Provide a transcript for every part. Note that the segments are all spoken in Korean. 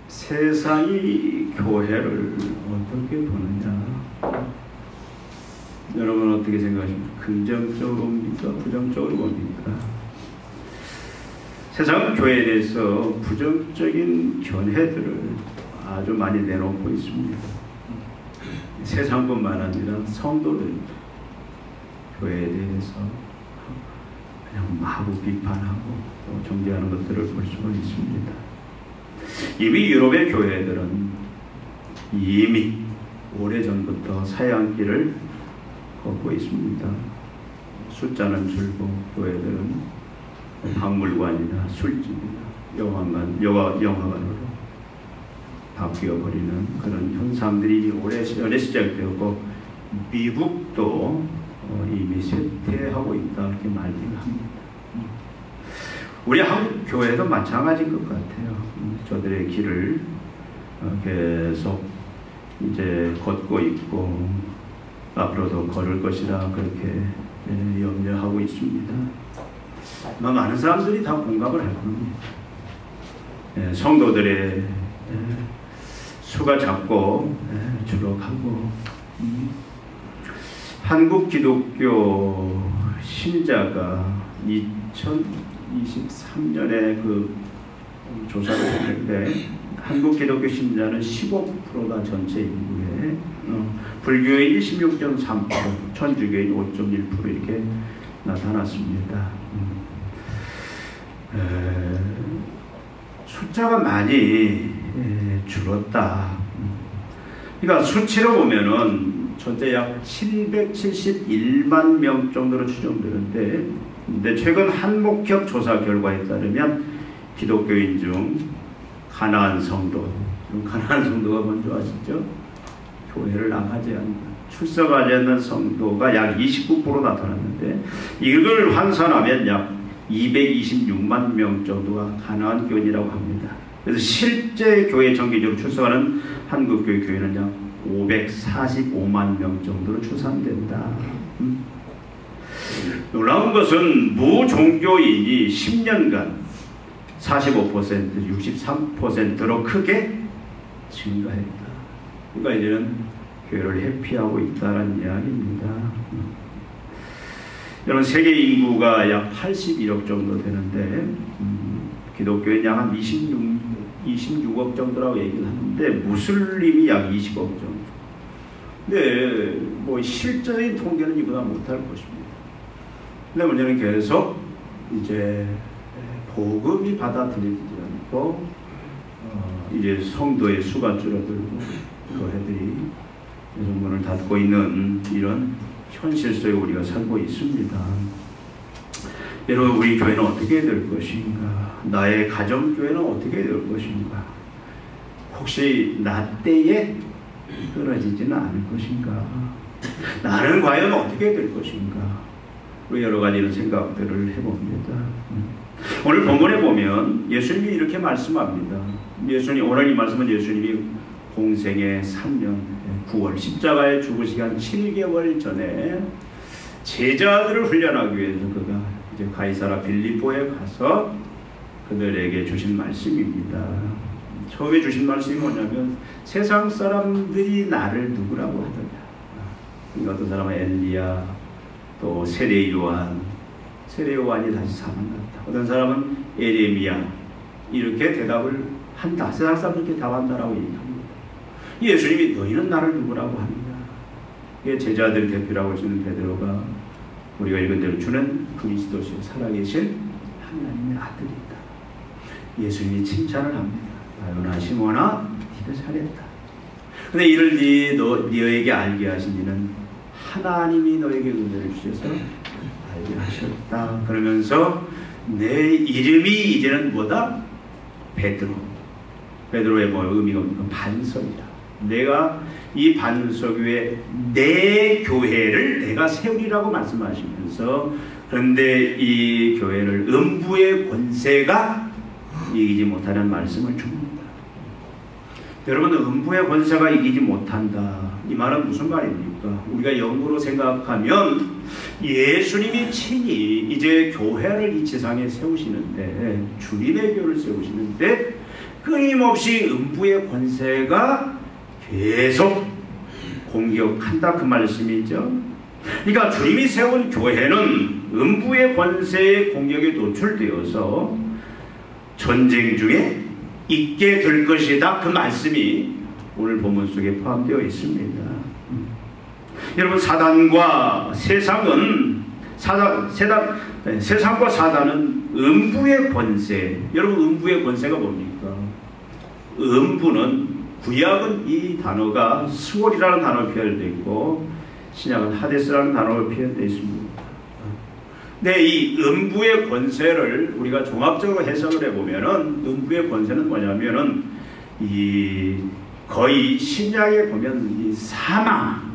세상이 교회를 어떻게 보느냐? 여러분 어떻게 생각하십니까? 긍정적으로 봅니까? 부정적으로 봅니까? 세상은 교회에 대해서 부정적인 견해들을 아주 많이 내놓고 있습니다. 세상뿐만 아니라 성도들도 교회에 대해서 그냥 마구 비판하고 또 정죄하는 것들을 볼 수가 있습니다. 이미 유럽의 교회들은 이미 오래전부터 사양길을 걷고 있습니다. 숫자는 줄고 교회들은 박물관이나 술집이나 영화관으로 바뀌어버리는 그런 현상들이 오래 시작되었고 미국도 이미 쇠퇴하고 있다 이렇게 말을 합니다. 우리 한국 교회도 마찬가지인 것 같아요. 저들의 길을 계속 이제 걷고 있고 앞으로도 걸을 것이라 그렇게 염려하고 있습니다. 많은 사람들이 다 공감을 할 겁니다. 성도들의 수가 작고 줄어가고 한국 기독교 신자가 2023년에 그 조사를 했는데 한국 기독교 신자는 15%가 전체 인구에 불교인 16.3%, 천주교인 5.1% 이렇게 나타났습니다. 숫자가 많이 줄었다. 그러니까 수치로 보면은 전체 약 771만 명 정도로 추정되는데, 근데 최근 한목협 조사 결과에 따르면 기독교인 중 가난한 성도가 뭔지 아시죠? 교회를 나가지 않는, 출석하지 않는 성도가 약 29% 나타났는데, 이걸 환산하면 약 226만 명 정도가 가난한 교인이라고 합니다. 그래서 실제 교회 정기적으로 출석하는 한국교회 교회는 약 545만 명 정도로 추산된다. 놀라운 것은 무종교인이 10년간 45%, 63%로 크게 증가했다. 그러니까 이제는 교회를 회피하고 있다는 이야기입니다. 여러분, 세계 인구가 약 81억 정도 되는데 기독교인 약 한 26억 정도라고 얘기를 하는데 무슬림이 약 20억 정도. 근데 뭐 실제적인 통계는 이보다 못할 것입니다. 근데 문제는 계속 이제 복음이 받아들이지 않고 이제 성도의 수가 줄어들고 교회들이 문을 닫고 있는 이런 현실 속에 우리가 살고 있습니다. 여러분, 우리 교회는 어떻게 될 것인가? 나의 가정교회는 어떻게 될 것인가? 혹시 나 때에 떨어지지는 않을 것인가? 나는 과연 어떻게 될 것인가? 우리 여러 가지 이런 생각들을 해봅니다. 오늘 본문에 보면 예수님이 이렇게 말씀합니다. 오늘 이 말씀은 예수님이 공생의 3년 9월 십자가에 죽으시기 한 7개월 전에 제자들을 훈련하기 위해서 그가 이제 가이사라 빌립보에 가서 그들에게 주신 말씀입니다. 처음에 주신 말씀이 뭐냐면 세상 사람들이 나를 누구라고 하더냐. 그러니까 어떤 사람은 엘리야, 또 세례 요한이 다시 살아났다. 어떤 사람은 에레미야, 이렇게 대답을 한다. 세상 사람들이 이렇게 답한다라고 얘기합니다. 예수님이 너희는 나를 누구라고 하느냐. 제자들 대표라고 할 수 있는 베드로가 우리가 읽은 대로 주는 그리스도시요 살아계신 하나님의 아들이다. 예수님이 칭찬을 합니다. 나요나 시몬아, 네가 잘했다. 근데 이를 너에게 알게 하신 이는 하나님이 너에게 은혜를 주셔서 알게 하셨다. 그러면서 내 이름이 이제는 뭐다? 베드로의 뭐 의미가 뭡니까? 반석이다. 내가 이 반석 위에 내 교회를 내가 세우리라고 말씀하시면서, 그런데 이 교회를 음부의 권세가 이기지 못하는 말씀을 줍니다. 여러분, 음부의 권세가 이기지 못한다. 이 말은 무슨 말입니까? 우리가 영으로 생각하면 예수님이 친히 이제 교회를 이 지상에 세우시는데, 주님의 교회를 세우시는데, 끊임없이 음부의 권세가 계속 공격한다, 그 말씀이죠. 그러니까 주님이 세운 교회는 음부의 권세의 공격에 노출되어서 전쟁 중에 있게 될 것이다, 그 말씀이 오늘 본문 속에 포함되어 있습니다. 여러분, 세상과 사단은 음부의 권세. 여러분, 음부의 권세가 뭡니까? 음부는, 구약은 이 단어가 스월이라는 단어로 표현되어 있고 신약은 하데스라는 단어로 표현되어 있습니다. 네, 이 음부의 권세를 우리가 종합적으로 해석을 해보면은, 음부의 권세는 뭐냐면은 거의 신약에 보면 이 사망,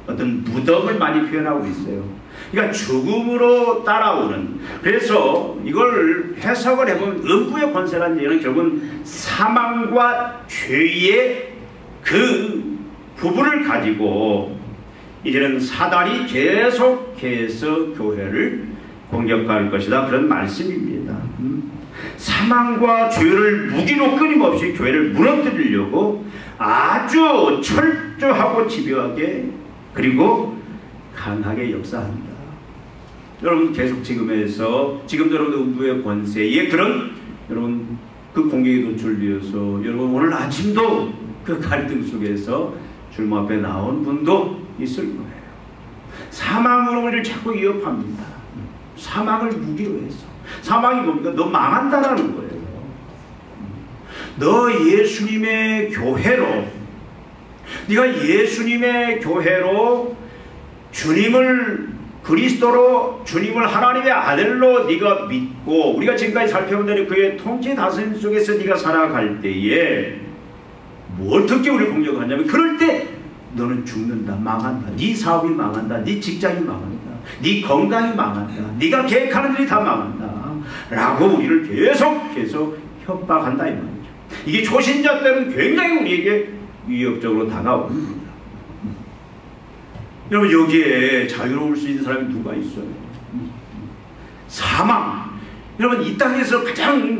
어떤 무덤을 많이 표현하고 있어요. 그러니까 죽음으로 따라오는, 그래서 이걸 해석을 해보면 음부의 권세라는 얘기는 결국은 사망과 죄의 그 부분을 가지고 이제는 사단이 계속해서 교회를 공격할 것이다, 그런 말씀입니다. 사망과 죄를 무기로 끊임없이 교회를 무너뜨리려고 아주 철저하고 집요하게 그리고 강하게 역사한다. 여러분, 계속 지금도 여러분 음부의 권세에 그런 여러분 그 공격에 노출되어서 여러분 오늘 아침도 그 갈등 속에서 주님 앞에 나온 분도 있을 거예요. 사망으로 우리를 자꾸 위협합니다. 사망을 무기로 해서. 사망이 뭡니까? 너 망한다라는 거예요. 너 예수님의 교회로, 네가 예수님의 교회로 주님을 그리스도로, 주님을 하나님의 아들로 네가 믿고 우리가 지금까지 살펴본 대로 그의 통치 다스림 속에서 네가 살아갈 때에 뭐 어떻게 우리를 공격하냐면, 그럴 때 너는 죽는다, 망한다, 네 사업이 망한다, 네 직장이 망한다, 네 건강이 망한다, 네가 계획하는 일이 다 망한다 라고 우리를 계속 협박한다 이 말이죠. 이게 초신자 때는 굉장히 우리에게 위협적으로 다가옵니다. 여러분, 여기에 자유로울 수 있는 사람이 누가 있어요? 사망. 여러분, 이 땅에서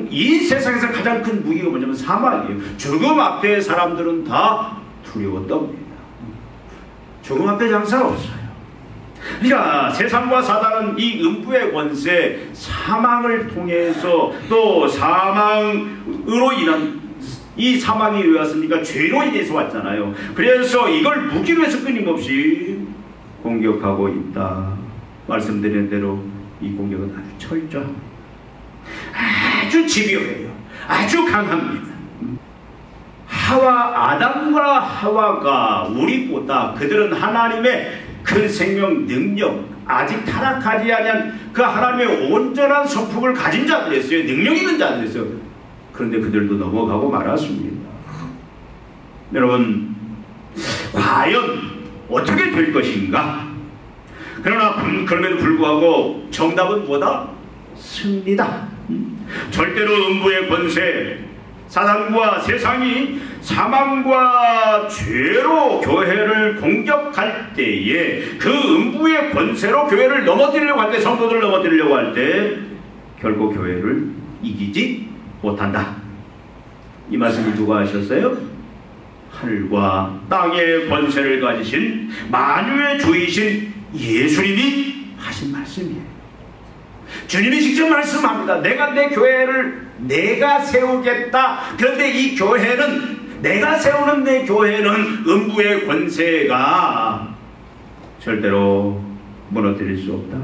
이 세상에서 가장 큰 무기가 뭐냐면 사망이에요. 죽음 앞에 사람들은 다 두려워 떱니다. 죽음 앞에 장사 없어요. 그러니까 세상과 사단은 이 음부의 권세, 사망을 통해서, 또 사망으로 인한, 이 사망이 왜 왔습니까? 죄로 인해서 왔잖아요. 그래서 이걸 무기로 해서 끊임없이 공격하고 있다. 말씀드린 대로 이 공격은 아주 철저합니다. 아주 집요해요. 아주 강합니다. 아담과 하와가 우리보다, 그들은 하나님의 그 생명 능력, 아직 타락하지 아니한 그 하나님의 온전한 성품을 가진 자들이었어요. 능력 있는 자들이었어요. 그런데 그들도 넘어가고 말았습니다. 여러분, 과연 어떻게 될 것인가? 그러나 그럼에도 불구하고 정답은 뭐다? 승리다. 절대로 음부의 권세, 사단과 세상이 사망과 죄로 교회를 공격할 때에, 그 음부의 권세로 교회를 넘어뜨리려고 할 때, 성도들을 넘어뜨리려고 할 때 결코 교회를 이기지 못한다. 이 말씀을 누가 하셨어요? 하늘과 땅의 권세를 가지신 만유의 주이신 예수님이 하신 말씀이에요. 주님이 직접 말씀합니다. 내가 내 교회를 내가 세우겠다. 그런데 이 교회는, 내가 세우는 내 교회는 음부의 권세가 절대로 무너뜨릴 수 없다.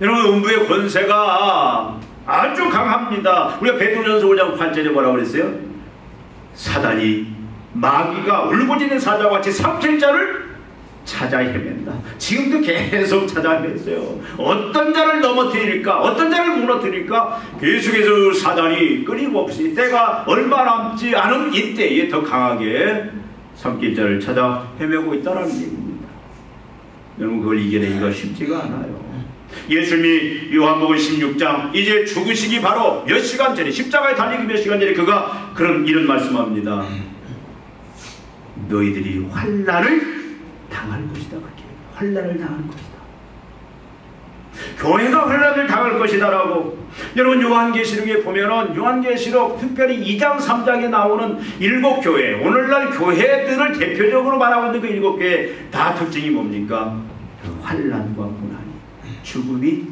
여러분, 음부의 권세가 아주 강합니다. 우리가 베드로전서 5장 8절에 뭐라고 그랬어요? 사단이 마귀가 울부짖는 사자와 같이 삼킬 자를 찾아 헤맨다. 지금도 계속 찾아 헤맸어요. 어떤 자를 넘어뜨릴까, 어떤 자를 무너뜨릴까, 계속해서 사단이 끊임없이 때가 얼마 남지 않은 이때에 더 강하게 삼킬 자를 찾아 헤매고 있다는 얘기입니다. 여러분, 그걸 이겨내기가 쉽지가 않아요. 예수님이 요한복음 16장 이제 죽으시기 바로 몇 시간 전에, 십자가에 달리기 몇 시간 전에 그가 이런 말씀합니다. 너희들이 환난을 당할 것이다. 그렇게 환난을 당할 것이다. 교회가 혼란을 당할 것이다라고. 여러분 요한계시록에 보면은 요한계시록 특별히 2장 3장에 나오는 7교회, 오늘날 교회들을 대표적으로 말하고 있는 그 7교회 다 특징이 뭡니까? 그 환란과 고난이, 죽음이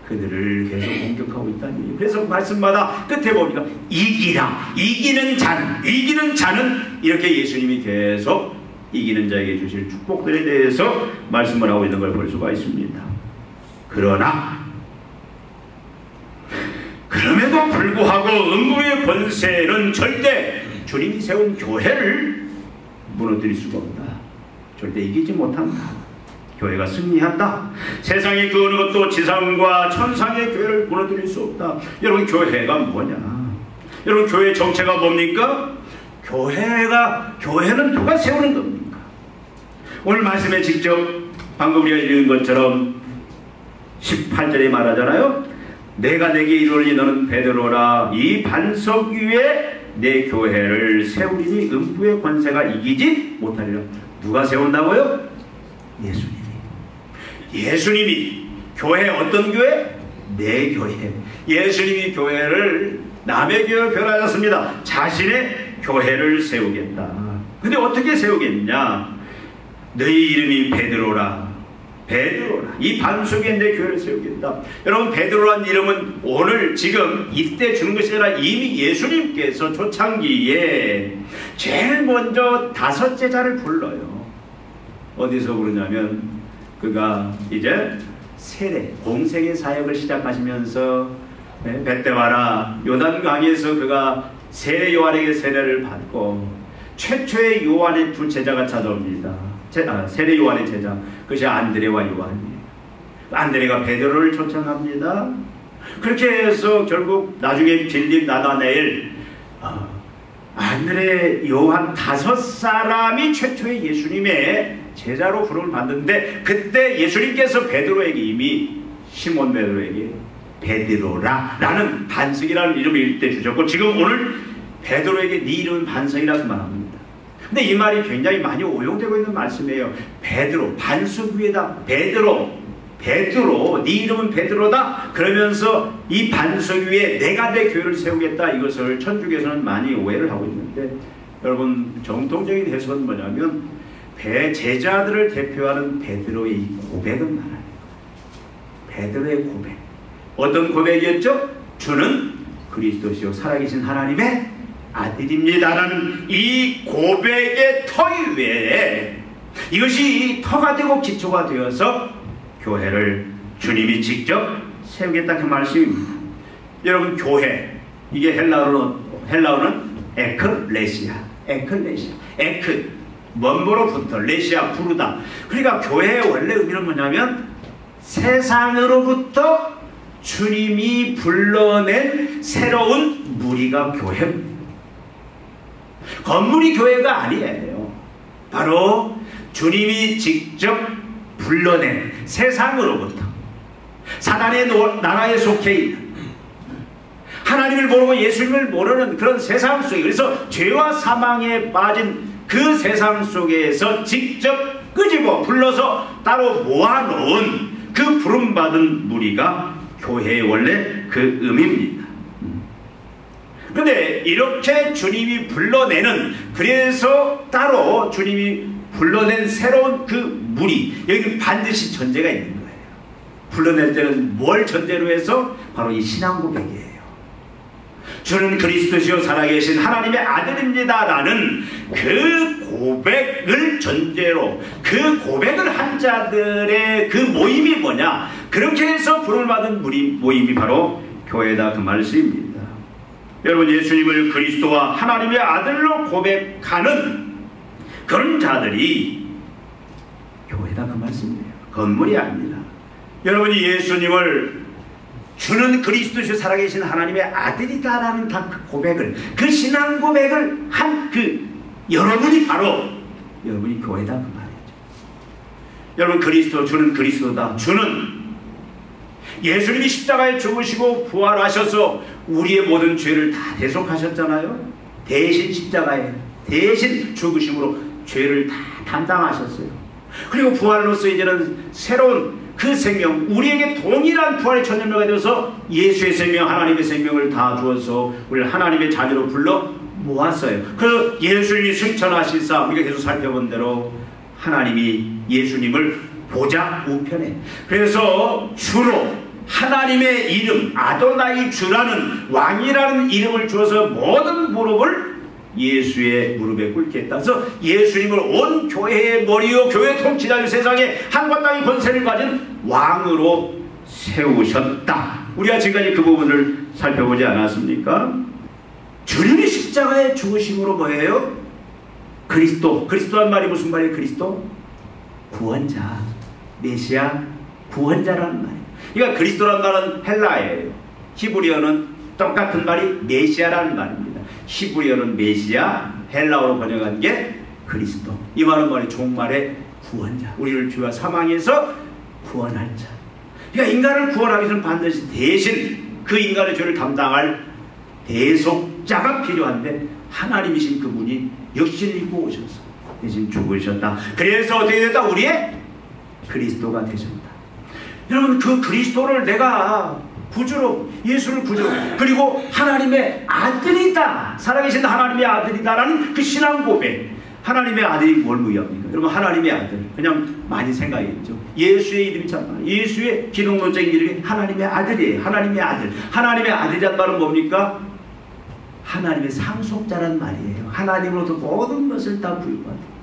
그들을 계속 공격하고 있다는 얘기예요. 그래서 말씀마다 끝에 보니까 이기라, 이기는 자는 이렇게 예수님이 계속 이기는 자에게 주실 축복들에 대해서 말씀을 하고 있는 걸 볼 수가 있습니다. 그럼에도 불구하고 음부의 권세는 절대 주님이 세운 교회를 무너뜨릴 수가 없다. 절대 이기지 못한다. 교회가 승리한다. 세상의 그 어느 것도 지상과 천상의 교회를 무너뜨릴 수 없다. 여러분 교회가 뭐냐? 여러분 교회 정체가 뭡니까? 교회는 누가 세우는 겁니까? 오늘 말씀에 직접 방금 우리가 읽은 것처럼 18절에 말하잖아요. 내가 내게 이르노니 너는 베드로라, 이 반석 위에 내 교회를 세우리니 음부의 권세가 이기지 못하리라. 누가 세운다고요? 예수님이 교회, 어떤 교회? 내 교회. 예수님이 교회를 남의 교회로 변화하셨습니다. 자신의 교회를 세우겠다. 근데 어떻게 세우겠냐? 너희 이름이 베드로라. 이 반석 위에 내 교회를 세우겠다. 여러분 베드로란 이름은 오늘 지금 이때 주는 것이 아니라 이미 예수님께서 초창기에 제일 먼저 5 제자를 불러요. 어디서 부르냐면 그가 이제 세례, 공생의 사역을 시작하시면서 벳대와라 요단강에서 그가 세례 요한에게 세례를 받고 최초의 요한의 2 제자가 찾아옵니다. 세례 요한의 제자, 그것이 안드레와 요한이에요. 안드레가 베드로를 초청합니다. 그렇게 해서 결국 나중에 빌립, 나다나엘, 안드레, 요한 5사람이 최초의 예수님의 제자로 부름을 받는데, 그때 예수님께서 베드로에게 이미 시몬 베드로에게 베드로라 라는 반석이라는 이름을 일때 주셨고, 지금 오늘 베드로에게 네 이름은 반석이라고 말합니다. 근데 이 말이 굉장히 많이 오용되고 있는 말씀이에요. 베드로, 반석 위에다 베드로, 네 이름은 베드로다. 그러면서 이 반석 위에 내가 내 교회를 세우겠다. 이것을 천주교에서는 많이 오해를 하고 있는데, 여러분 정통적인 해석은 뭐냐면 제자들을 대표하는 베드로의 이 고백은 말하는 거예요. 베드로의 고백. 어떤 고백이었죠? 주는 그리스도시요 살아계신 하나님의 아들입니다라는 이 고백의 터 위에, 이것이 터가 되고 기초가 되어서 교회를 주님이 직접 세우겠다, 그 말씀입니다. 여러분 교회, 이게 헬라어는 에클레시아, 에크 먼보로부터, 레시아 부르다. 그러니까 교회의 원래 의미는 뭐냐면 세상으로부터 주님이 불러낸 새로운 무리가 교회입니다. 건물이 교회가 아니에요. 바로 주님이 직접 불러낸 세상으로부터, 사단의 나라에 속해 있는, 하나님을 모르고 예수님을 모르는 그런 세상 속에, 그래서 죄와 사망에 빠진 그 세상 속에서 직접 끄집어 불러서 따로 모아놓은 그 부름받은 무리가 교회의 원래 그 의미입니다. 그런데 이렇게 주님이 불러내는, 그래서 따로 주님이 불러낸 새로운 그 무리, 여기 반드시 전제가 있는 거예요. 불러낼 때는 뭘 전제로 해서? 바로 이 신앙 고백이에요. 주는 그리스도시요 살아계신 하나님의 아들입니다 라는 그 고백을 전제로, 그 고백을 한 자들의 그 모임이 뭐냐, 그렇게 해서 부름을 받은 모임이 바로 교회다, 그 말씀입니다. 여러분 예수님을 그리스도와 하나님의 아들로 고백하는 그런 자들이 교회다, 그 말씀이에요. 건물이 아닙니다. 여러분이 예수님을 주는 그리스도시요 살아계신 하나님의 아들이다라는 다 그 고백을, 그 신앙 고백을 한 그 여러분이 바로 여러분이 교회다, 그 말이죠. 여러분 그리스도, 주는 그리스도다. 주는 예수님이 십자가에 죽으시고 부활하셔서 우리의 모든 죄를 다 대속하셨잖아요. 대신 십자가에 대신 죽으심으로 죄를 다 담당하셨어요. 그리고 부활로서 이제는 새로운 그 생명, 우리에게 동일한 부활의 천년매가 되어서 예수의 생명, 하나님의 생명을 다 주어서 우리를 하나님의 자녀로 불러 모았어요. 그 예수님이 승천하시사 우리가 계속 살펴본 대로 하나님이 예수님을 보좌 우편에, 그래서 주로 하나님의 이름 아도나이 주라는 왕이라는 이름을 주어서 모든 무릎을 예수의 무릎에 꿇게 했다. 그래서 예수님을 온 교회의 머리요 교회 통치자요 세상에 하늘과 땅의 권세를 가진 왕으로 세우셨다. 우리가 지금까지 그 부분을 살펴보지 않았습니까? 주님이 십자가에 죽으심으로 뭐예요? 그리스도란 말이 무슨 말이에요? 그리스도? 구원자, 메시아, 구원자라는 말이에요. 그러니까 그리스도란 말은 헬라예요. 히브리어는 똑같은 말이 메시아라는 말입니다. 히브리어는 메시아, 헬라어로 번역한 게 그리스도. 이 말은 뭐예요? 종말의 구원자, 우리를 죄와 사망에서 구원할 자. 그러니까 인간을 구원하기 위해서는 반드시 대신 그 인간의 죄를 담당할 대속자가 필요한데, 하나님이신 그분이 육신을 입고 오셔서 대신 죽으셨다. 그래서 어떻게 됐다? 우리의 그리스도가 되셨다. 여러분, 그 그리스도를 내가 구주로, 예수를 구주로, 그리고 하나님의 아들이다, 살아계신 하나님의 아들이다라는 그 신앙 고백. 하나님의 아들이 뭘 의미합니까? 여러분, 하나님의 아들, 그냥 많이 생각했죠. 예수의 이름이 참 많아요. 예수의 기독론적인 이름이 하나님의 아들이에요. 하나님의 아들. 하나님의 아들이란 말은 뭡니까? 하나님의 상속자란 말이에요. 하나님으로부터 모든 것을 다 부여받아요.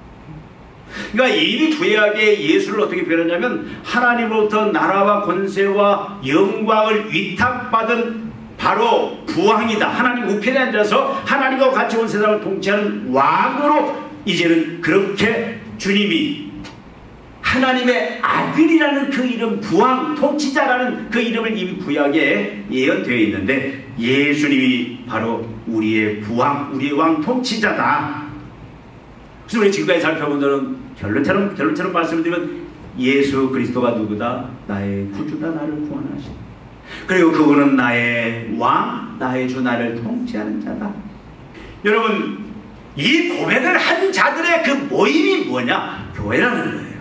그러니까 이미 구약에 예수를 어떻게 표현하냐면, 하나님으로부터 나라와 권세와 영광을 위탁받은 바로 부왕이다. 하나님 우편에 앉아서 하나님과 같이 온 세상을 통치하는 왕으로, 이제는 그렇게 주님이 하나님의 아들이라는 그 이름, 부왕, 통치자라는 그 이름을 이미 구약에 예언되어 있는데, 예수님이 바로 우리의 부왕, 우리의 왕, 통치자다. 그래서 우리 지금까지 살펴본 대로 결론처럼 말씀드리면, 예수 그리스도가 누구다? 나의 구주다, 나를 구원하시다. 그리고 그분은 나의 왕, 나의 주, 나를 통치하는 자다. 여러분, 이 고백을 한 자들의 그 모임이 뭐냐? 교회라는 거예요.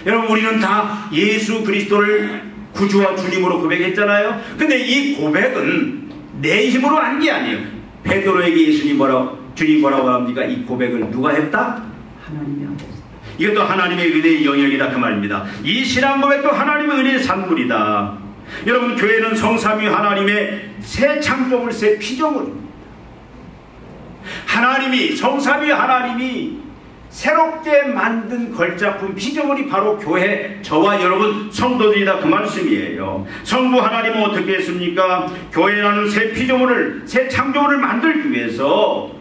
여러분, 우리는 다 예수 그리스도를 구주와 주님으로 고백했잖아요. 근데 이 고백은 내 힘으로 한 게 아니에요. 베드로에게 주님 뭐라고 합니까? 이 고백을 누가 했다? 하나님이 하셨다. 이것도 하나님의 은혜의 영역이다, 그 말입니다. 이 신앙 고백도 하나님의 은혜의 산물이다. 여러분, 교회는 성삼위 하나님의 새 창조물, 새 피조물입니다. 하나님이, 성삼위 하나님이 새롭게 만든 걸작품, 피조물이 바로 교회, 저와 여러분 성도들이다, 그 말씀이에요. 성부 하나님은 어떻게 했습니까? 교회라는 새 피조물을, 새 창조물을 만들기 위해서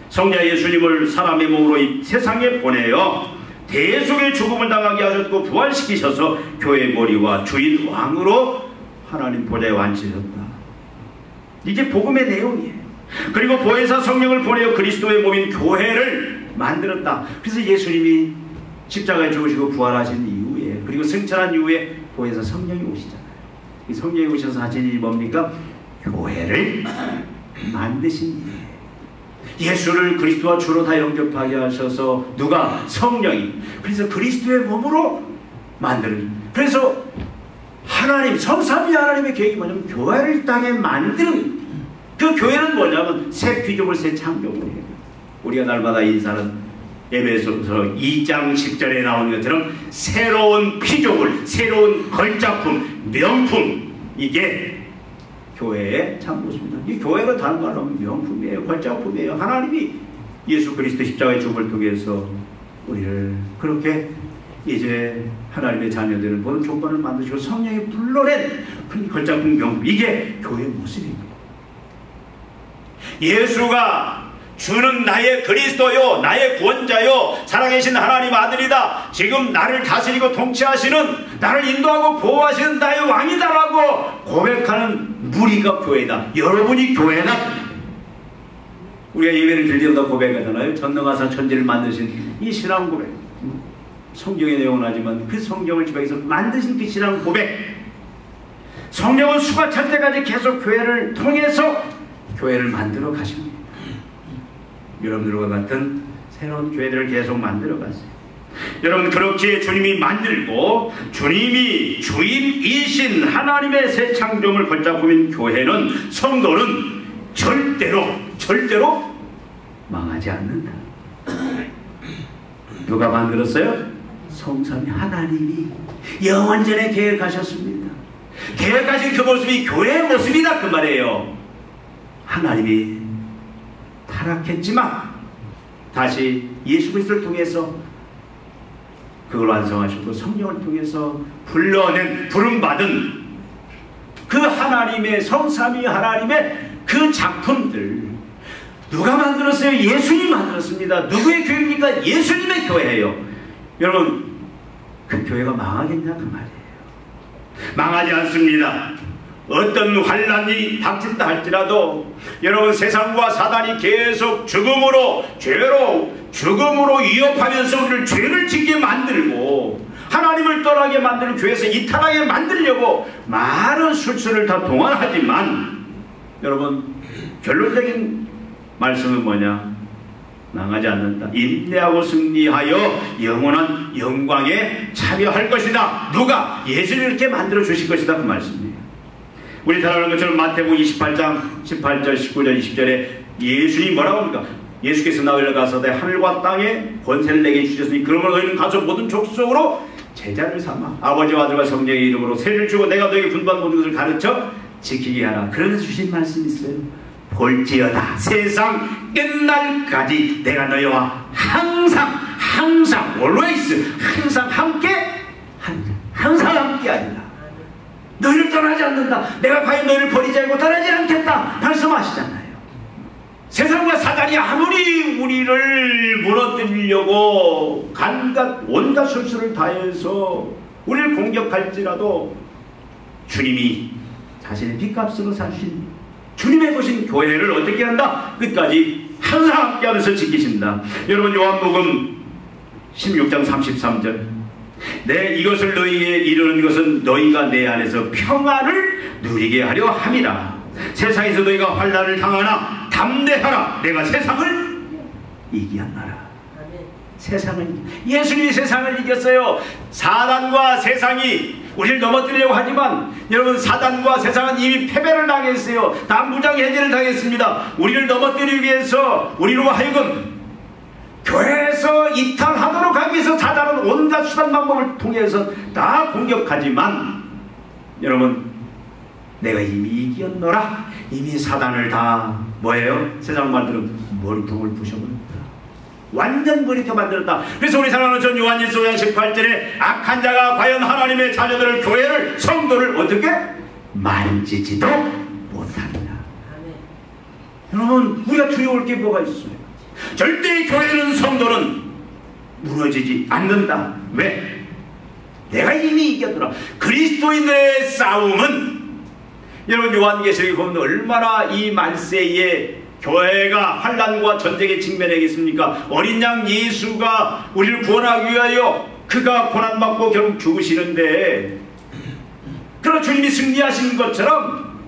성자 예수님을 사람의 몸으로 이 세상에 보내어 대속의 죽음을 당하게 하셨고 부활시키셔서 교회의 머리와 주인 왕으로 하나님 보좌에 앉히셨다. 이게 복음의 내용이에요. 그리고 보혜사 성령을 보내어 그리스도의 몸인 교회를 만들었다. 그래서 예수님이 십자가에 죽으시고 부활하신 이후에, 그리고 승천한 이후에 보혜사 성령이 오시잖아요. 이 성령이 오셔서 하신 일이 뭡니까? 교회를 만드신 일이에요. 예수를 그리스도와 주로 다 영접하게 하셔서, 누가? 성령이. 그래서 그리스도의 몸으로 만드는, 그래서 하나님, 성삼위 하나님의 계획이 뭐냐면 교회를 이 땅에 만드는, 그 교회는 뭐냐면 새 피조물, 새 창조물이에요. 우리가 날마다 인사는 에베소서 2장 10절에 나오는 것처럼 새로운 피조물, 새로운 걸작품, 명품, 이게 교회의 참 모습입니다. 이 교회가 다른 말로 하면 명품이에요, 걸작품이에요. 하나님이 예수 그리스도 십자가의 죽음을 통해서 우리를 그렇게 이제 하나님의 자녀들은 모든 조건을 만드시고 성령이 불러낸 그런 걸작품, 명품, 이게 교회의 모습입니다. 예수가 주는 나의 그리스도요, 나의 구원자요, 살아계신 하나님 아들이다, 지금 나를 다스리고 통치하시는, 나를 인도하고 보호하시는 나의 왕이다라고 고백하는 무리가 교회다. 여러분이 교회다. 우리가 예배를 드리려다 고백하잖아요. 전능하사 천지를 만드신 이 신앙 고백, 성경의 내용은 하지만 그 성경을 지방에서 만드신 그 신앙 고백, 성령은 수가 찰 때까지 계속 교회를 통해서 교회를 만들어 가십니다. 여러분들과 같은 새로운 교회들을 계속 만들어 가세요. 여러분, 그렇게 주님이 만들고 주님이 주인이신 하나님의 새 창조물 걷잡고 있는 교회는, 성도는 절대로 망하지 않는다. 누가 만들었어요? 성삼위 하나님이 영원전에 계획하셨습니다. 계획하신 그 모습이 교회의 모습이다, 그 말이에요. 하나님이 타락했지만 다시 예수 그리스도를 통해서 그걸 완성하시고 성령을 통해서 불러낸, 부름받은 그 하나님의, 성삼위 하나님의 그 작품들, 누가 만들었어요? 예수님이 만들었습니다. 누구의 교회입니까? 예수님의 교회예요. 여러분, 그 교회가 망하겠냐, 그 말이에요. 망하지 않습니다. 어떤 환란이 닥친다 할지라도 여러분, 세상과 사단이 계속 죽음으로 위협하면서 우리를 죄를 짓게 만들고 하나님을 떠나게 만드는, 교회에서 이탈하게 만들려고 많은 술수를 다 동원하지만, 여러분, 결론적인 말씀은 뭐냐? 망하지 않는다. 인내하고 승리하여 영원한 영광에 참여할 것이다. 누가? 예수님이 이렇게 만들어 주실 것이다, 그 말씀이에요. 우리 잘 아는 것처럼 마태복음 28장 18절 19절 20절에 예수님이 뭐라고 합니까? 예수께서 나를 가서되 하늘과 땅에 권세를 내게 주셨으니 그러므로 너희는 가서 모든 족속으로 제자를 삼아 아버지와 아들과 성령의 이름으로 세를 주고 내가 너에게 분반 모든 것을 가르쳐 지키게 하라. 그러면서 주신 말씀이 있어요. 볼지어다 세상 끝날까지 내가 너희와 항상 always 항상 함께 아니라 너희를 떠나지 않는다. 내가 과연 너희를 버리지 않고 떠나지 않겠다 말씀하시잖아요. 세상과 사단이 아무리 우리를 무너뜨리려고 온갖 술수를 다해서 우리를 공격할지라도 주님이 자신의 핏값으로 사신 주님의 것인 교회를 어떻게 한다? 끝까지 항상 함께하면서 지키신다. 여러분, 요한복음 16장 33절 내 이것을 너희에게 이르는 것은 너희가 내 안에서 평안을 누리게 하려 함이라. 세상에서 너희가 환난을 당하나 담대하라. 내가 세상을 이기었노라. 예수님이 세상을 이겼어요. 사단과 세상이 우리를 넘어뜨리려고 하지만 여러분, 사단과 세상은 이미 패배를 당했어요. 다 무장해제를 당했습니다. 우리를 넘어뜨리기 위해서, 우리로 하여금 교회에서 이탈하도록 하기 위해서 사단은 온갖 수단 방법을 통해서 다 공격하지만, 여러분, 내가 이미 이겼노라. 이미 사단을 다 뭐예요? 세상 만들면 머리통을 부셔버렸다. 완전 머리통 만들었다. 그래서 우리 사랑하는 전 요한일서 5장 18절에 악한 자가 과연 하나님의 자녀들을, 교회를, 성도를 어떻게 만지지도 못하리라. 여러분, 우리가 두려울 게 뭐가 있어요? 절대 교회는, 성도는 무너지지 않는다. 왜? 내가 이미 이겼더라. 그리스도인들의 싸움은, 여러분, 요한계시록에 보면 얼마나 이 말세에 교회가 환난과 전쟁에 직면하겠습니까? 어린 양 예수가 우리를 구원하기 위하여 그가 고난받고 결국 죽으시는데, 그러나 주님이 승리하신 것처럼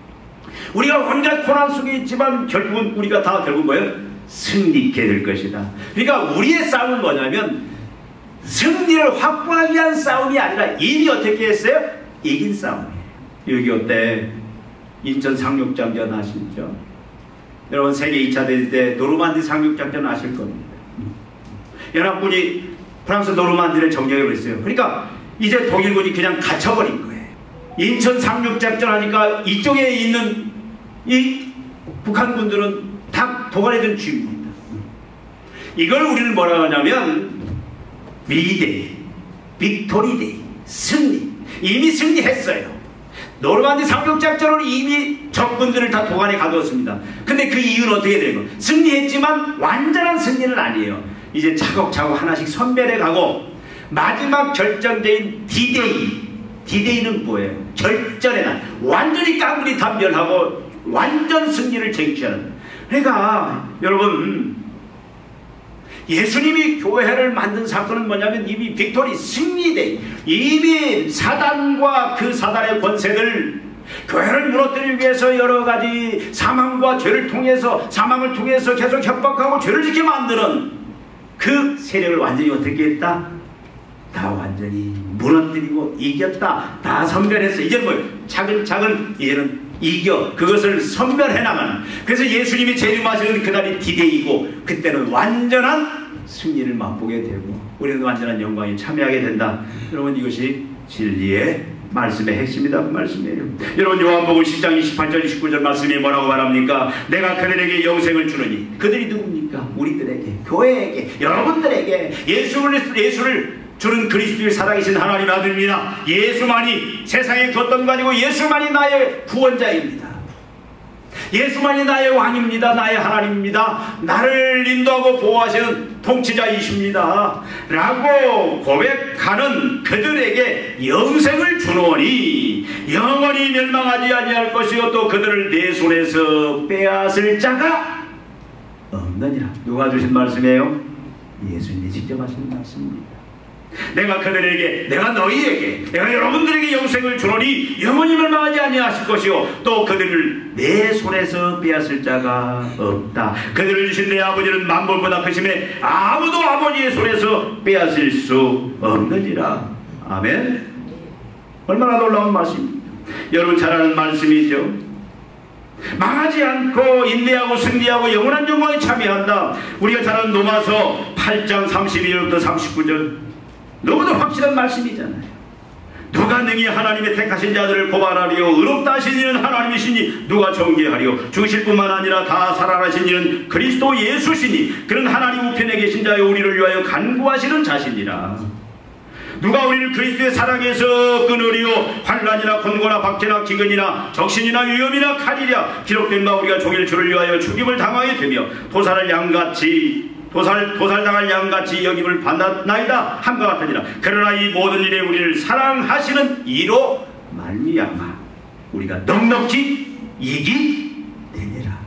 우리가 온갖 고난 속에 있지만 결국은 우리가 다 결국 뭐예요? 승리케 될 것이다. 그러니까 우리의 싸움은 뭐냐면 승리를 확보하기 위한 싸움이 아니라 이미 어떻게 했어요? 이긴 싸움이에요. 6.25 때 인천 상륙작전 아시죠? 여러분, 세계 2차 대전 때 노르만디 상륙작전 아실 겁니다. 연합군이 프랑스 노르만디를 점령해버렸어요. 그러니까 이제 독일군이 그냥 갇혀버린 거예요. 인천 상륙작전 하니까 이쪽에 있는 이 북한군들은 다 도가니든 쥐입니다. 이걸 우리는 뭐라 하냐면 미데이, 빅토리데이, 승리. 이미 승리했어요. 노르만디 상륙작전으로 이미 적군들을 다 도관에 가두었습니다. 근데 그 이유는 어떻게 되고? 승리했지만 완전한 승리는 아니에요. 이제 차곡차곡 하나씩 선별해 가고 마지막 결정대인 디데이는 뭐예요? 결전의 날. 완전히 깡그리 단별하고 완전 승리를 쟁취하는. 그러니까 여러분, 예수님이 교회를 만든 사건은 뭐냐면 이미 빅토리, 승리대, 이미 사단과 그 사단의 권세들, 교회를 무너뜨리기 위해서 여러가지 사망과 죄를 통해서, 사망을 통해서 계속 협박하고 죄를 짓게 만드는 그 세력을 완전히 어떻게 했다? 다 완전히 무너뜨리고 이겼다. 다 선별했어. 이제는 뭐 차근차근 이제는 이겨 그것을 선별해 나가는. 그래서 예수님이 재림하시는 그날이 디데이고 그때는 완전한 승리를 맛보게 되고 우리는 완전한 영광에 참여하게 된다. 여러분 이것이 진리의 말씀의 핵심이다. 그 말씀이에요. 여러분 요한복음 10장 28절 29절 말씀이 뭐라고 말합니까? 내가 그들에게 영생을 주느니. 그들이 누굽니까? 우리들에게, 교회에게, 여러분들에게 예수를 주는 그리스도의 살아계신 하나님의 아들입니다. 예수만이 세상에 걷던 가지고 예수만이 나의 구원자입니다. 예수만이 나의 왕입니다. 나의 하나님입니다. 나를 인도하고 보호하시는 통치자이십니다. 라고 고백하는 그들에게 영생을 주노니 영원히 멸망하지 아니할 것이요 또 그들을 내 손에서 빼앗을 자가 없느니라. 누가 주신 말씀이에요? 예수님이 직접 하신 말씀입니다. 내가 그들에게, 내가 너희에게, 내가 여러분들에게 영생을 주노니 영원히 멸망하지 아니하실 것이요 또 그들을 내 손에서 빼앗을 자가 없다. 그들을 주신 내 아버지는 만물보다 크심에 아무도 아버지의 손에서 빼앗을 수 없느니라. 아멘. 얼마나 놀라운 말씀입니다. 여러분 잘 아는 말씀이죠. 망하지 않고 인내하고 승리하고 영원한 영광에 참여한다. 우리가 잘 아는 로마서 8장 32절부터 39절 너무도 확실한 말씀이잖아요. 누가 능히 하나님의 택하신 자들을 고발하리요 의롭다 하신 이는 하나님이시니 누가 정죄하리요 죽으실 뿐만 아니라 다 살아나신 이는 그리스도 예수시니 그는 하나님 우편에 계신 자여 우리를 위하여 간구하시는 자시니라. 누가 우리를 그리스도의 사랑에서 끊으리요 환난이나 곤고나 박해나 기근이나 적신이나 위험이나 칼이랴 기록된 바 우리가 종일 주를 위하여 죽임을 당하게 되며 도살당할 양같이 여김을 받나이다 함과 같으니라. 그러나 이 모든 일에 우리를 사랑하시는 이로 말미암아 우리가 넉넉히 이기되리라.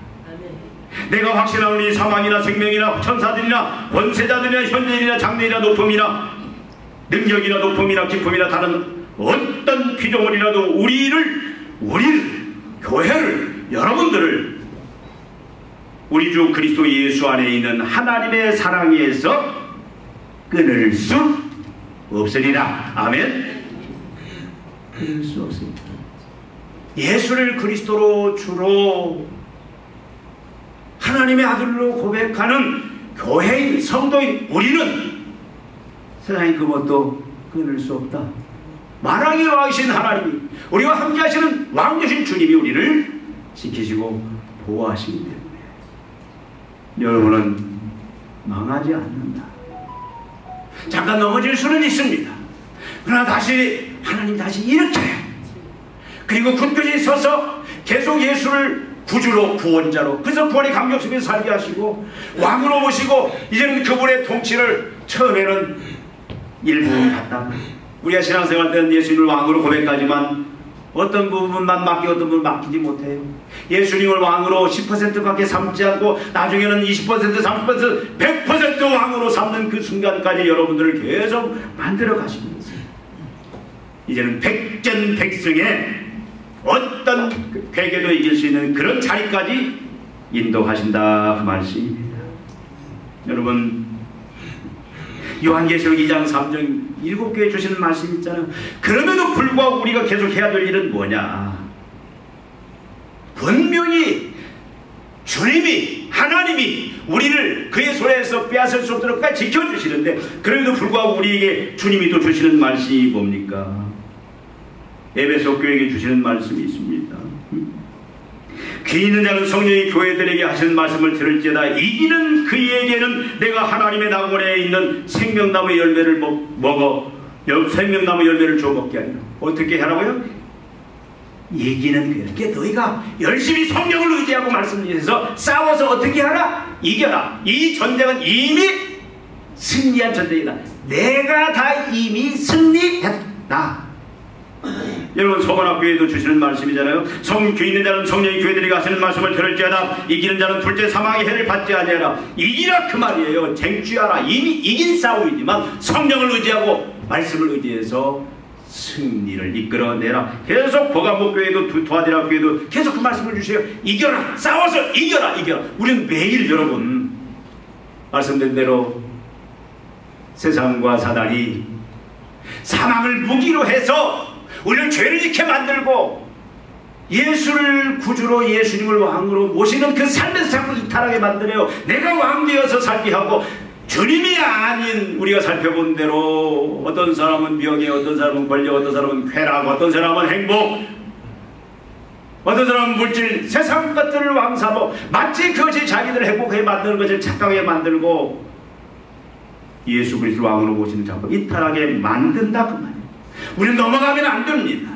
내가 확신하노니 사망이나 생명이나 천사들이나 권세자들이나 현재이나 장래이나 높음이나 능력이나 높음이나 기쁨이나 다른 어떤 피조물이라도 우리를 교회를 여러분들을 우리 주 그리스도 예수 안에 있는 하나님의 사랑에서 끊을 수 없으리라. 아멘. 끊을 수 없습니다. 예수를 그리스도로 주로 하나님의 아들로 고백하는 교회인 성도인 우리는 세상에 그것도 끊을 수 없다. 만왕의 왕이신 하나님이 우리와 함께 하시는 왕 되신 주님이 우리를 지키시고 보호하시기 때문에 여러분은 망하지 않는다. 잠깐 넘어질 수는 있습니다. 그러나 다시 하나님 다시 일으켜요. 그리고 굳건히 서서 계속 예수를 구주로 구원자로 그래서 구원의 감격 속에서 살게 하시고 왕으로 모시고 이제는 그분의 통치를 처음에는 일부분 갖다 우리가 신앙생활 때는 예수님을 왕으로 고백하지만 어떤 부분만 맡기고 어떤 부분 맡기지 못해요. 예수님을 왕으로 10%밖에 삼지 않고 나중에는 20% 30% 100% 왕으로 삼는 그 순간까지 여러분들을 계속 만들어 가시는 거예요. 이제는 백전백승의 어떤 괴계도 이길 수 있는 그런 자리까지 인도하신다 그 말씀입니다. 여러분 요한계시록 2장 3장 7교회 주시는 말씀 있잖아요. 그럼에도 불구하고 우리가 계속 해야 될 일은 뭐냐. 분명히 주님이 하나님이 우리를 그의 손에서 빼앗을 수 없도록까지 지켜주시는데 그럼에도 불구하고 우리에게 주님이 또 주시는 말씀이 뭡니까? 에베소 교회에게 주시는 말씀이 있습니다. 귀 있는 자는 성령이 교회들에게 하시는 말씀을 들을지어다. 이기는 그에게는 내가 하나님의 낙원에 있는 생명나무 열매를 먹어 생명나무 열매를 줘 먹게 하리라. 어떻게 하라고요? 이기는 그에게 너희가 열심히 성령을 의지하고 말씀해서 싸워서 어떻게 하라? 이겨라. 이 전쟁은 이미 승리한 전쟁이다. 내가 다 이미 승리했다. 여러분 서원학교에도 주시는 말씀이잖아요. 귀 있는 자는 성령이 교회들에게 하시는 말씀을 들을지어다. 이기는 자는 둘째 사망의 해를 받지 아니하라. 이기라 그 말이에요. 쟁취하라. 이미 이긴 싸움이지만 성령을 의지하고 말씀을 의지해서 승리를 이끌어내라. 계속 보감목교회도 도하디라 교회도 계속 그 말씀을 주세요. 이겨라. 싸워서 이겨라. 우리는 매일 여러분 말씀된 대로 세상과 사단이 사망을 무기로 해서 우리를 죄를 짓게 만들고 예수를 구주로 예수님을 왕으로 모시는 그 삶에서 자꾸 이탈하게 만드네요. 내가 왕 되어서 살게 하고 주님이 아닌 우리가 살펴본 대로 어떤 사람은 명예, 어떤 사람은 권력, 어떤 사람은 쾌락, 어떤 사람은 행복, 어떤 사람은 물질, 세상 것들을 왕사모 마치 그것이 자기들을 행복하게 만드는 것을 착각하게 만들고 예수 그리스도를 왕으로 모시는 자꾸 이탈하게 만든다 그 말이에요. 우리는 넘어가면 안 됩니다.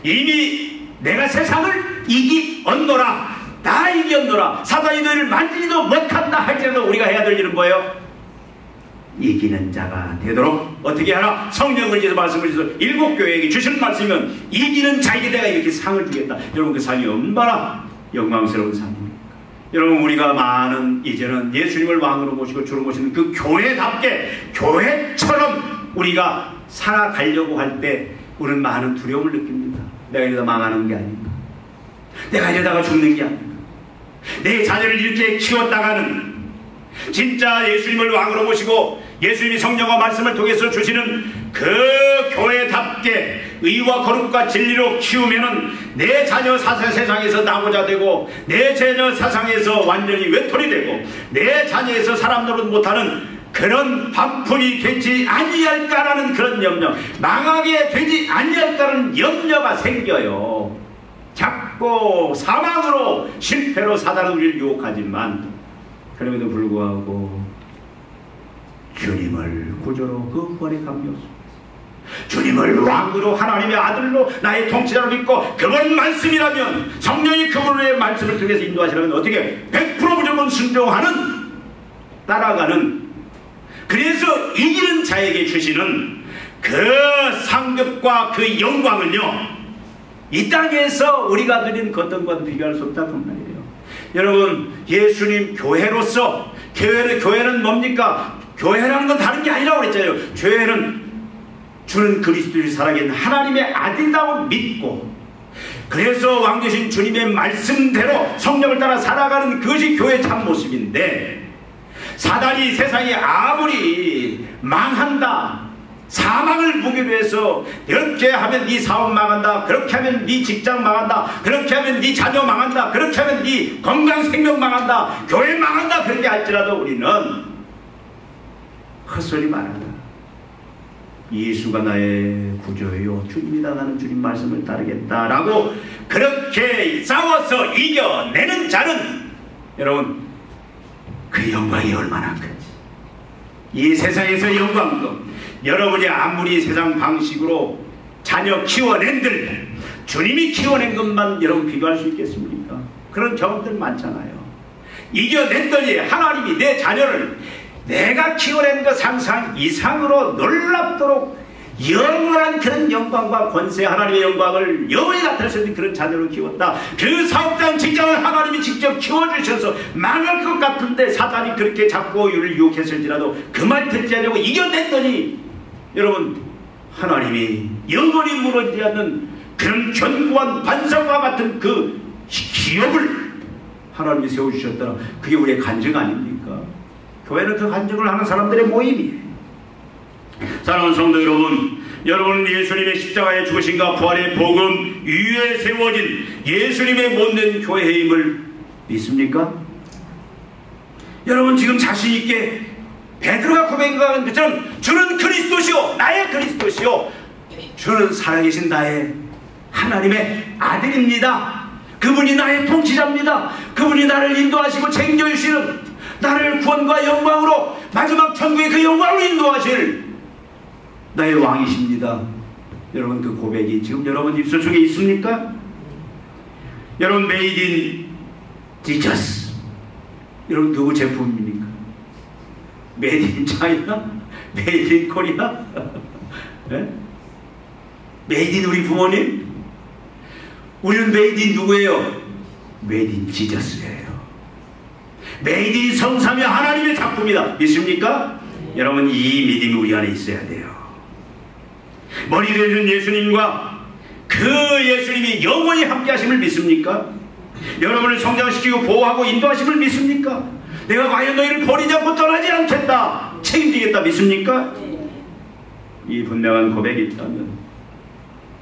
이미 내가 세상을 이기었노라, 다 이겼노라, 사단이 너희를 만지지도 못한다 할지라도 우리가 해야 될 일은 뭐예요? 이기는 자가 되도록 어떻게 하라? 성령을 주셔서 말씀을 주셔서 일곱 교회에게 주신 말씀이면 이기는 자에게 내가 이렇게 상을 주겠다. 여러분 그 상이 얼마나 영광스러운 상입니까? 여러분 우리가 많은 이제는 예수님을 왕으로 모시고 주로 모시는 그 교회답게 교회처럼 우리가 살아가려고 할 때 우리는 많은 두려움을 느낍니다. 내가 이러다 망하는 게 아닌가, 내가 이러다가 죽는 게 아닌가, 내 자녀를 이렇게 키웠다가는 진짜 예수님을 왕으로 모시고 예수님이 성령과 말씀을 통해서 주시는 그 교회답게 의와 거룩과 진리로 키우면은 내 자녀 세상에서 나고자 되고 내 자녀 세상에서 완전히 외톨이 되고 내 자녀에서 사람 노릇 못하는 그런 반푼이 되지 아니할까라는 그런 염려, 망하게 되지 아니할까라는 염려가 생겨요. 자꾸 사망으로 실패로 사단은 우리를 유혹하지만 그럼에도 불구하고 주님을 구조로 그 구원의 감격 속에서 주님을 왕으로 하나님의 아들로 나의 통치자로 믿고 그분 말씀이라면 성령이 그분의 말씀을 통해서 인도하시라면 어떻게 100% 무조건 순종하는, 따라가는, 그래서 이기는 자에게 주시는 그 상급과 그 영광을요 이 땅에서 우리가 누린 어떤 것과도 비교할 수 없다 그 말이에요. 여러분 예수님 교회로서 교회는 뭡니까? 교회라는 건 다른 게 아니라고 그랬잖아요. 교회는 주는 그리스도를 살아계신 하나님의 아들이라고 믿고 그래서 왕 되신 주님의 말씀대로 성령을 따라 살아가는 그것이 교회의 참모습인데 사단이 세상이 아무리 망한다, 사망을 무기로 해서 이렇게 하면 네 사업 망한다, 그렇게 하면 네 직장 망한다, 그렇게 하면 네 자녀 망한다, 그렇게 하면 네 건강 생명 망한다, 교회 망한다, 그렇게 할지라도 우리는 헛소리 말한다. 예수가 나의 구조예요, 주님이다, 나는 주님 말씀을 따르겠다라고 그렇게 싸워서 이겨내는 자는 여러분 그 영광이 얼마나 큰지, 이 세상에서 영광도 여러분이 아무리 세상 방식으로 자녀 키워낸들 주님이 키워낸 것만 여러분 비교할 수 있겠습니까? 그런 경험들 많잖아요. 이겨냈더니 하나님이 내 자녀를 내가 키워낸 것 상상 이상으로 놀랍도록 영원한 그런 영광과 권세, 하나님의 영광을 영원히 나타낼 수 있는 그런 자녀를 키웠다. 그 사업장 직장을 하나님이 직접 키워주셔서 망할 것 같은데 사단이 그렇게 자꾸 우리를 유혹했을지라도 그 말 들지 않으려고 이겨냈더니 여러분 하나님이 영원히 무너지지 않는 그런 견고한 반석과 같은 그 기업을 하나님이 세워주셨더라. 그게 우리의 간증 아닙니까? 교회는 그 간증을 하는 사람들의 모임이에요. 사랑하는 성도 여러분, 여러분은 예수님의 십자가의 죽으심과 부활의 복음 위에 세워진 예수님의 못된 교회의 힘을 믿습니까? 여러분 지금 자신있게 베드로가 고백한 것처럼 주는 그리스도시요, 나의 그리스도시요, 주는 살아계신 나의 하나님의 아들입니다. 그분이 나의 통치자입니다. 그분이 나를 인도하시고 챙겨주시는, 나를 구원과 영광으로 마지막 천국의 그 영광으로 인도하실 나의 왕이십니다. 여러분 그 고백이 지금 여러분 입술 속에 있습니까? 여러분 메이드 인 지저스, 여러분 누구 제품입니까? 메이드 인 차이나? 메이드 인 코리아? 네? 메이드 인 우리 부모님? 우리는 메이드 인 누구예요? 메이드 인 지저스예요. 메이드 인 성삼위 하나님의 작품이다. 믿습니까? 여러분 이 믿음이 우리 안에 있어야 돼요. 머리 되는 예수님과 그 예수님이 영원히 함께 하심을 믿습니까? 여러분을 성장시키고 보호하고 인도하심을 믿습니까? 내가 과연 너희를 버리지 않고 떠나지 않겠다, 책임지겠다 믿습니까? 이 분명한 고백이 있다면,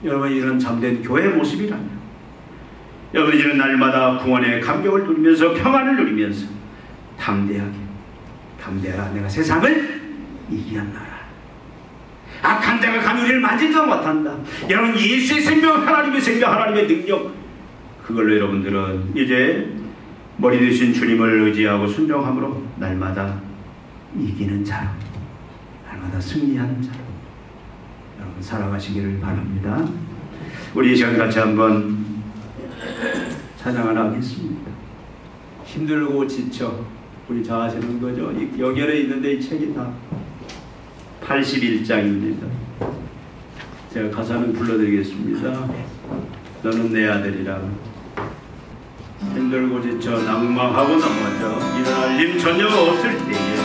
여러분 이런 참된 교회 모습이라면, 여러분 이제는 날마다 구원의 감격을 누리면서 평안을 누리면서 담대하라. 내가 세상을 이겼노라. 악한 자가 감히 우리를 만지지도 못한다. 여러분 예수의 생명, 하나님의 생명, 하나님의 능력, 그걸로 여러분들은 이제 머리 되신 주님을 의지하고 순종함으로 날마다 이기는 자로, 날마다 승리하는 자로 여러분 살아가시기를 바랍니다. 우리 이 시간 같이 한번 찬양 하나 하겠습니다. 힘들고 지쳐 우리 자하시는 거죠. 여기 안에 있는데 이 책이 다 81장입니다. 제가 가사는 불러드리겠습니다. 너는 내 아들이라. 힘들고 지쳐 낭망하고 넘어져 일어날 힘 전혀 없을 때에,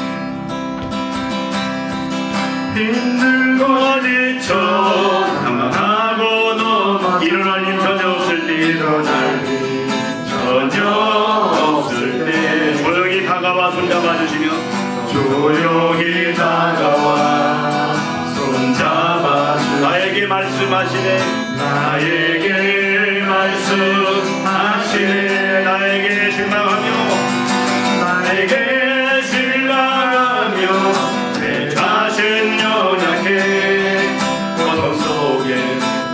힘들고 지쳐 낭망하고 넘어져 일어날 힘 전혀 없을 때, 일어날 힘 전혀 없을 때 조용히 다가와 손잡아주시며, 조용히 다가와 손잡아주시며 나에게 말씀하시네, 나에게 말씀하시네. 나에게 실망하며 내 자신 연약해 고통 속에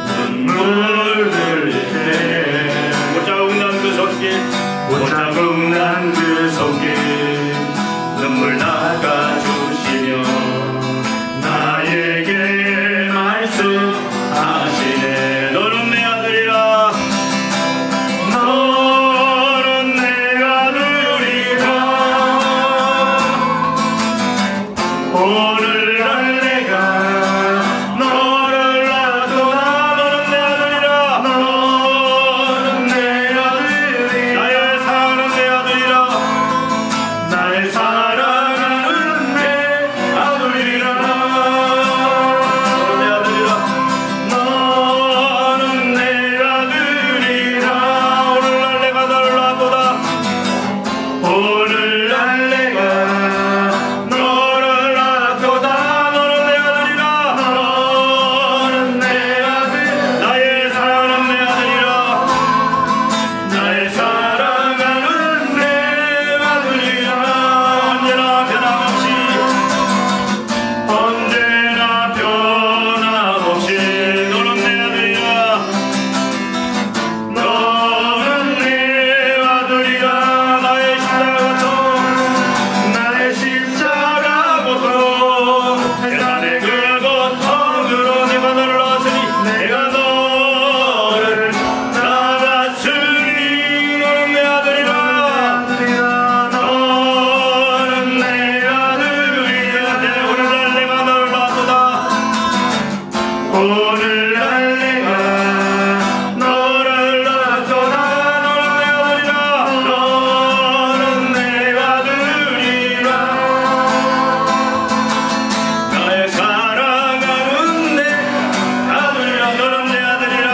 눈물 흘릴 때, 못자국 난 그 손길 눈물 닦아주시며 나에게 말씀하시네. 너는 내 아들이라. 너는 내 아들이라. 오늘날 내가 너를 놔두나. 너는 내 아들이라. 너는 내 아들이라. 나의 사랑하는 내 아들이라. 나의 사랑하는 내 아들이라. 너는 내 아들이라. 오늘날 내가 너를 놔두다. 오늘날 내가 너를 놔두다. 너는 내 아들이라. 너는 내 아들. 나의 사랑하는 내 아들이라. 나의 사랑하는 내 아들이라. 언제나 변함없이 너는 내 아들이라. 너는 내 아들이라. 나의 십자가 고통 세상의 그 고통으로 내가 너를 낳았으니, 내가 너를 낳았으니. 너는 내 아들이라. 너는 내 아들이라. 오늘날 내가 너를 놔두다. 오늘날 내가 너를 놔두다. 너는 내 아들이라. 너는 내 아들이라. 나의 사랑하는 내 아들이라. 너는 내 아들이라.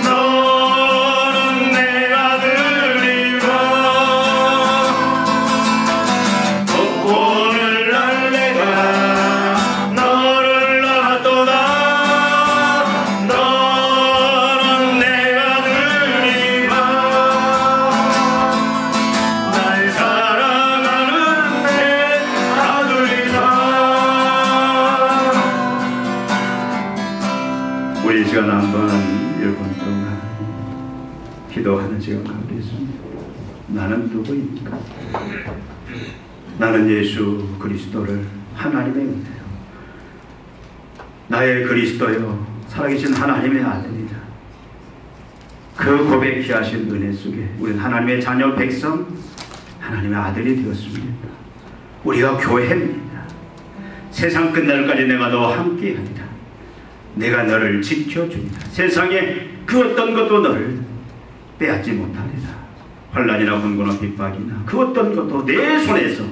너는 내 아들이라. 오늘날 내가 너를 놔두다. 너는 내 아들이라. 나의 사랑하는 내 아들이라. 우리 이 시간 한번 1분 동안 기도하는 시간 갖겠습니다. 나는 누구입니까? 나는 예수 그리스도를 하나님의 은혜요, 나의 그리스도요, 살아계신 하나님의 아들이다. 그 고백히 하신 은혜 속에 우리는 하나님의 자녀 백성, 하나님의 아들이 되었습니다. 우리가 교회입니다. 세상 끝날까지 내가 너와 함께하리라. 내가 너를 지켜주리라. 세상에 그 어떤 것도 너를 빼앗지 못하리라. 환난이나 혼고나 핍박이나 그 어떤 것도 내 손에서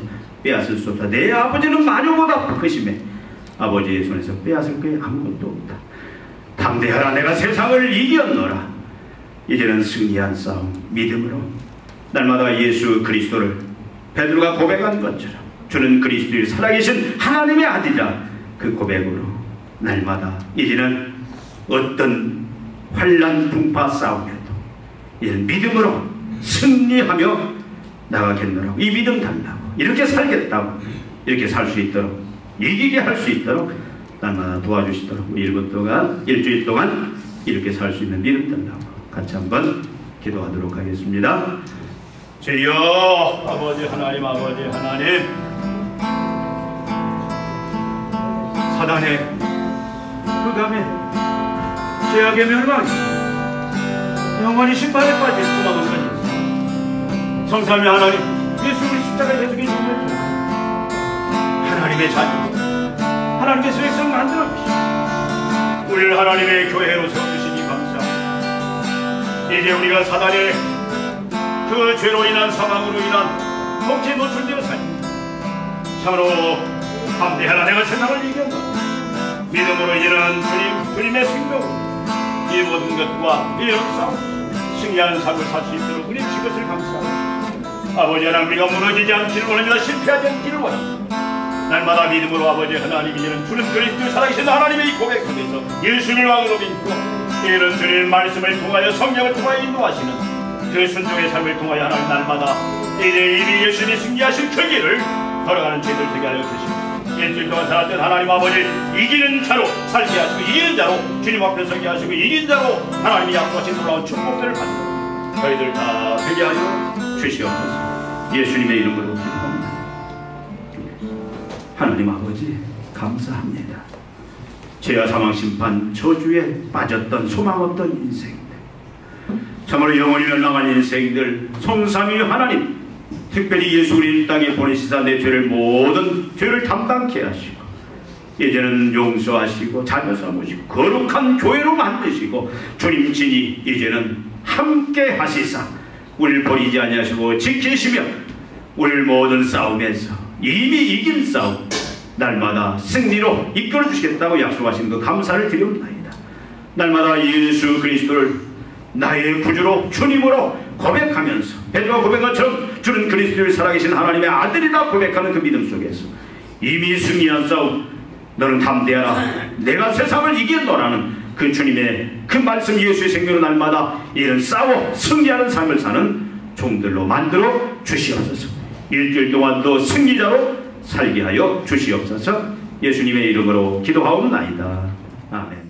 빼앗을 수 없다. 내 아버지는 마녀보다 크심에 아버지의 손에서 빼앗을 것이 아무것도 없다. 담대하라. 내가 세상을 이겼노라. 이제는 승리한 싸움 믿음으로 날마다 예수 그리스도를 베드로가 고백한 것처럼 주는 그리스도의 살아계신 하나님의 아들이라 그 고백으로 날마다 이제는 어떤 환난 풍파 싸움에도 이제는 믿음으로 승리하며 나가겠노라고, 이 믿음 달라고, 이렇게 살겠다고, 이렇게 살 수 있도록, 이기게 할 수 있도록 날마다 도와주시도록 일주일 동안 이렇게 살 수 있는 믿음 달라고 같이 한번 기도하도록 하겠습니다. 주여 아버지 하나님, 아버지 하나님, 사단의 흑암에 죄악의 멸망, 영원히 심판에 빠질 수망은 가지 성삼위 하나님, 예수 그리스도 십자가에 계속 계신 것 하나님의 자녀, 하나님의 소액성 만들어 주시고 우리를 하나님의 교회로 세워주시니 감사합니다. 이제 우리가 사단의 그 죄로 인한 사망으로 인한 통치에 노출되어 살입니다. 참으로 담대하라. 내가 세상을 이겼다. 믿음으로 이제는 주님의 생명으로 이 모든 것과 이 역사와 승리하는 삶을 살 수 있도록 우리 주것을 감사합니다. 아버지 하나님, 우리가 무너지지 않기를 원합니다. 실패하지 않기를 원합니다. 날마다 믿음으로 아버지 하나님, 이제는 주는 그리스도 살아계신 하나님의 고백하면서 예수를 왕으로 믿고 이런 주님의 말씀을 통하여 성령을 통하여 인도하시는 그 순종의 삶을 통하여 하나님 날마다 이제 이미 예수님이 승리하신 그 길을 걸어가는 죄들 되게 하여 주시옵소서. 일주일 동안 살았던 하나님 아버지, 이기는 자로 살게 하시고 이기는 자로 주님 앞에 서게 하시고 이기는 자로 하나님이 약속하신 놀라운 축복들을 받는 저희들 다 되게 하여 주시옵소서. 예수님의 이름으로 기도합니다. 하나님 아버지 감사합니다. 죄와 사망 심판 저주에 빠졌던 소망 없던 인생들, 참으로 영원히 멸망한 인생들, 성삼위 하나님, 특별히 예수 그리스도 땅에 보내시사 내 모든 죄를 담당케 하시고 이제는 용서하시고 자녀 삼으시고 거룩한 교회로 만드시고 주님 진이 이제는 함께 하시사 우리를 버리지 아니하시고 지키시며 우리를 모든 싸움에서 이미 이긴 싸움 날마다 승리로 이끌어 주시겠다고 약속하신 그 감사를 드리옵나이다. 날마다 예수 그리스도를 나의 구주로 주님으로 고백하면서 베드로가 고백한 것처럼 주는 그리스도를 살아계신 하나님의 아들이다 고백하는 그 믿음 속에서 이미 승리한 싸움, 너는 담대하라, 내가 세상을 이겼노라는 그 주님의 그 말씀, 예수의 생명으로 날마다 이런 싸워 승리하는 삶을 사는 종들로 만들어 주시옵소서. 일주일 동안도 승리자로 살게 하여 주시옵소서. 예수님의 이름으로 기도하옵나이다. 아멘.